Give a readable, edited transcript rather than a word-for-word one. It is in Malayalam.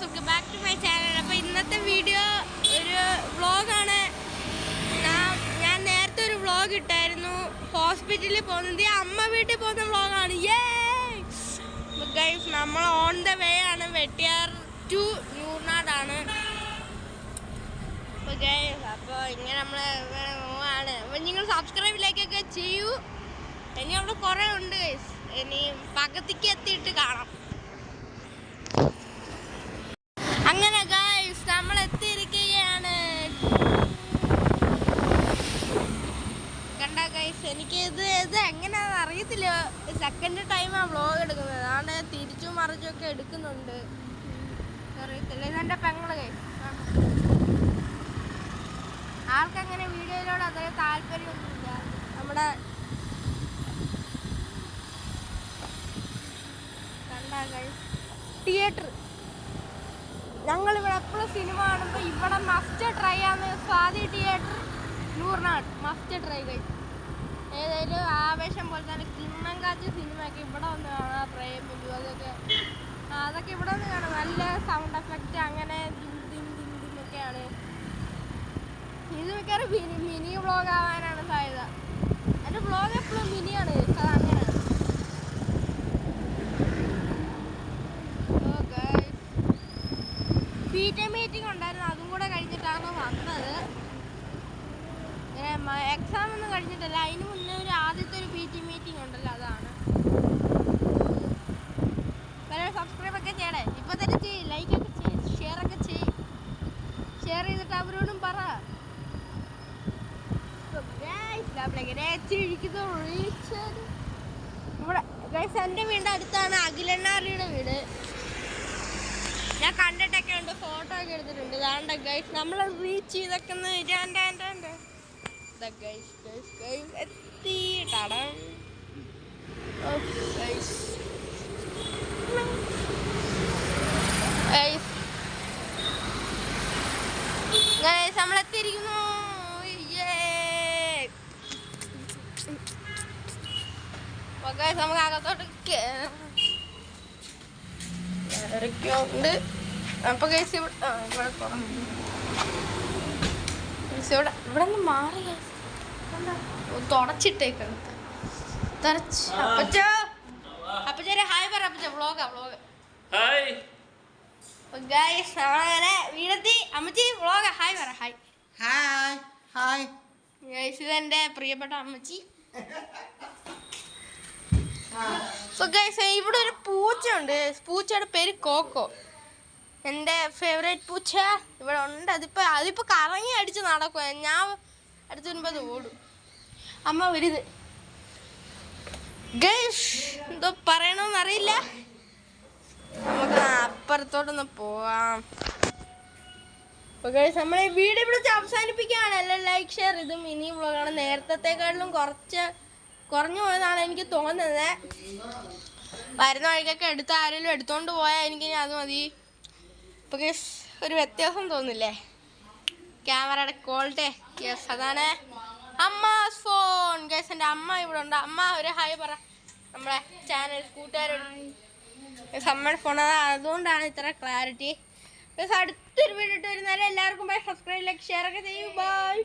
Welcome back to my channel. അപ്പോൾ ഇന്നത്തെ വീഡിയോ ഒരു വ്ളോഗാണ്. ഞാൻ നേരത്തെ ഒരു വ്ളോഗ് ഇട്ടായിരുന്നു ഹോസ്പിറ്റലിൽ പോകുന്നത്. അമ്മ വീട്ടിൽ പോകുന്ന വ്ളോഗാണ്. ഗൈസ്, നമ്മൾ ഓൺ ദ വേ ആണ്. വെട്ടിയാർ ടു ന്യൂർനാടാണ്. അപ്പോൾ ഗൈസ്, അപ്പോൾ ഇങ്ങനെ നമ്മൾ പോവാണ്. അപ്പോൾ നിങ്ങൾ സബ്സ്ക്രൈബ് ലൈക്കൊക്കെ ചെയ്യൂ. ഇനി അവിടെ കുറേ ഉണ്ട് ഗൈസ്. ഇനി പകുതിക്ക് എത്തിയിട്ട് കാണാം. അങ്ങനെ ഗൈസ്, നമ്മൾ എത്തിയിരിക്കുകയാണ്. കണ്ട ഗൈസ്, എനിക്ക് ഇത് എങ്ങനെയാണെന്ന് അറിയത്തില്ല. സെക്കൻഡ് ടൈമാണ് വ്ളോഗ് എടുക്കുന്നത്. അതാണ് തിരിച്ചും മറിച്ചും ഒക്കെ എടുക്കുന്നുണ്ട്. അറിയത്തില്ല. ഇതെൻ്റെ പെങ്ങള് ഗൈസ്. ആൾക്കങ്ങനെ വീഡിയോയിലോട് അത്ര താല്പര്യമൊന്നുമില്ല. നമ്മുടെ കണ്ട ഗൈസ്, തിയേറ്റർ. ഞങ്ങളിവിടെ എപ്പോഴും സിനിമ കാണുമ്പോൾ ഇവിടെ മസ്റ്റ് ട്രൈ ആണ്. സ്വാതി തിയേറ്റർ ന്യൂർനാട് മസ്റ്റ് ട്രൈ കഴിച്ചു. ഏതായാലും ആവേശം പോലെ തന്നെ കിണ്ണം കാച്ച സിനിമയൊക്കെ ഇവിടെ വന്ന് കാണാം. പ്രേമിലു അതൊക്കെ ഇവിടെ വന്ന് കാണാം. നല്ല സൗണ്ട് എഫക്റ്റ് അങ്ങനെ ഒക്കെയാണ്. ഇത് മിക്കവാറും മിനി വ്ളോഗ് ആവാനാണ് സാധ്യത. എൻ്റെ വ്ളോഗ് എപ്പോഴും മിനിയാണ്. അത് അങ്ങനെയാണ്. PT മീറ്റിംഗ് ഉണ്ടായിരുന്നു. അതും കൂടെ കഴിഞ്ഞിട്ടാണ് വന്നത്. എക്സാം ഒന്നും കഴിഞ്ഞിട്ടല്ല, അതിന് മുന്നേ ആദ്യത്തെ ഒരു PT മീറ്റിംഗ് ഉണ്ടല്ലോ, അതാണ്. സബ്സ്ക്രൈബ് ഒക്കെ ചെയ്യണേ. ഇപ്പൊ തന്നെ ചെയ്യ്, ലൈക്കൊക്കെ ചെയ്യ്, ഷെയറൊക്കെ ചെയ്യ്. ഷെയർ ചെയ്തിട്ട് അവരോടും പറ. ഇവിടെ ഗൈസ്, എൻ്റെ വീടിൻ്റെ അടുത്താണ് അഖിലണ്ണാറിയുടെ വീട്. ഞാൻ കണ്ടിട്ടൊക്കെ ഉണ്ട്, ഫോട്ടോ ഒക്കെ എടുത്തിട്ടുണ്ട്. അതാണ്ട് ഗൈസ്, നമ്മൾ റീച്ച് ചെയ്തൊക്കെ എത്തി. നമ്മളെത്തിയിരിക്കുന്നു. നമുക്ക് അകത്തോട്ട് ഉണ്ട്. അപ്പൊ ഗൈസ്, ഇവിടെ നിന്ന് മാറി തുടച്ചിട്ടേക്കാണ്. അപ്പച്ചേരെ ഹായ് പറ. അപ്പച്ച വ്ളോഗാ വ്ളോഗ്. ഗൈസ്, നമ്മളങ്ങനെ വീടെത്തി. അമ്മച്ചി വ്ളോഗാ, ഹായ് പറ. ഹായ് ഹായ് ഹായ് ഗൈസ്, ഇതെൻ്റെ പ്രിയപ്പെട്ട അമ്മച്ചി. സോ ഗൈസ്, ഇവിടെ ഒരു പൂച്ചയുണ്ട്. പൂച്ചയുടെ പേര് കോക്കോ. എൻ്റെ ഫേവറേറ്റ് പൂച്ച ഇവിടെ ഉണ്ട്. അതിപ്പോൾ കറങ്ങി അടിച്ച് നടക്കുക. ഞാൻ അടുത്ത് വരുമ്പോൾ അത് ഓടും. അമ്മ വരുത്. ഗൈസ്, എന്തോ പറയണമെന്നറിയില്ല. നമുക്ക് അപ്പുറത്തോട്ടൊന്ന് പോവാം. ഗൈസ്, നമ്മളെ വീഡിയോ ഇവിടെ അവസാനിപ്പിക്കുകയാണ്. എല്ലാം ലൈക്ക് ഷെയർ. ഇത് മിനി വ്ളോഗാണ്. നേരത്തെക്കാട്ടിലും കുറഞ്ഞു പോയതാണ് എനിക്ക് തോന്നുന്നത്. വരുന്ന വഴിക്കൊക്കെ ആരെങ്കിലും എടുത്തോണ്ട് പോയാൽ എനിക്ക് അത് മതി. ഇപ്പൊ ഗൈസ്, ഒരു വ്യത്യാസം തോന്നില്ലേ ക്യാമറയുടെ ക്വാളിറ്റി? യെസ്, അതാണ് അമ്മാസ് ഫോൺ. ഗൈസ്, എൻ്റെ അമ്മ ഇവിടെ ഉണ്ട്. അമ്മ ഒരു ഹായ് പറ നമ്മളെ ചാനൽ കൂട്ടുകാരോട്. അമ്മയുടെ ഫോൺ, അതുകൊണ്ടാണ് ഇത്ര ക്ലാരിറ്റി. അടുത്തൊരു വീഡിയോ ഇട്ട് വരുന്നവരെ എല്ലാവർക്കും ബൈ. സബ്സ്ക്രൈബ്, ലൈക്ക്, ഷെയർ ഒക്കെ ചെയ്യൂ. ബൈ.